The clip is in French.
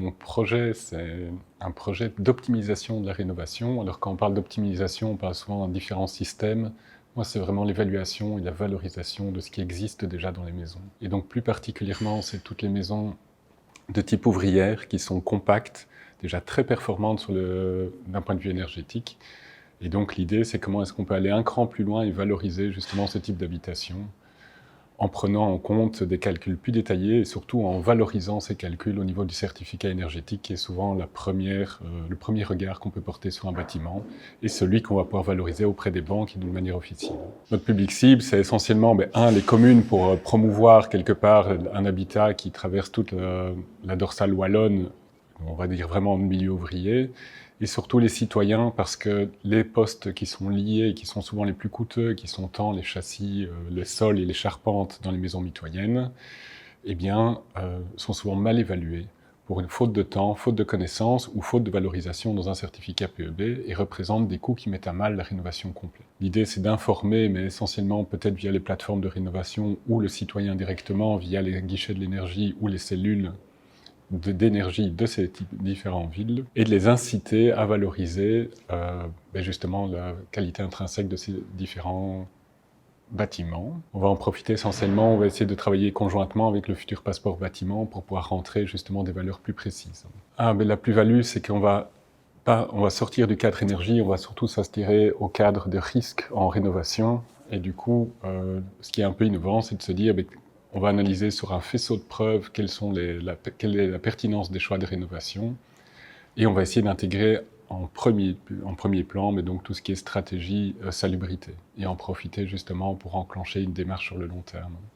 mon projet, c'est un projet d'optimisation de la rénovation. Alors quand on parle d'optimisation, on parle souvent de différents systèmes. Moi, c'est vraiment l'évaluation et la valorisation de ce qui existe déjà dans les maisons. Et donc plus particulièrement, c'est toutes les maisons de type ouvrière qui sont compactes, déjà très performantes d'un point de vue énergétique. Et donc l'idée, c'est comment est-ce qu'on peut aller un cran plus loin et valoriser justement ce type d'habitation en prenant en compte des calculs plus détaillés et surtout en valorisant ces calculs au niveau du certificat énergétique qui est souvent le premier regard qu'on peut porter sur un bâtiment et celui qu'on va pouvoir valoriser auprès des banques et d'une manière officielle. Notre public cible, c'est essentiellement les communes pour promouvoir quelque part un habitat qui traverse toute la dorsale wallonne, on va dire vraiment le milieu ouvrier, et surtout les citoyens, parce que les postes qui sont liés, et qui sont souvent les plus coûteux, qui sont tant les châssis, le sol et les charpentes dans les maisons mitoyennes, sont souvent mal évalués pour une faute de temps, faute de connaissances ou faute de valorisation dans un certificat PEB et représentent des coûts qui mettent à mal la rénovation complète. L'idée, c'est d'informer, mais essentiellement peut-être via les plateformes de rénovation ou le citoyen directement via les guichets de l'énergie ou les cellules d'énergie de ces différentes villes et de les inciter à valoriser justement la qualité intrinsèque de ces différents bâtiments. On va en profiter essentiellement, on va essayer de travailler conjointement avec le futur passeport bâtiment pour pouvoir rentrer justement des valeurs plus précises. La plus-value, c'est qu'on va sortir du cadre énergie, on va surtout s'inspirer au cadre de risque en rénovation. Et du coup, ce qui est un peu innovant, c'est de se dire on va analyser sur un faisceau de preuves quelle est la pertinence des choix de rénovation. Et on va essayer d'intégrer en premier plan, mais donc tout ce qui est stratégie, salubrité. Et en profiter justement pour enclencher une démarche sur le long terme.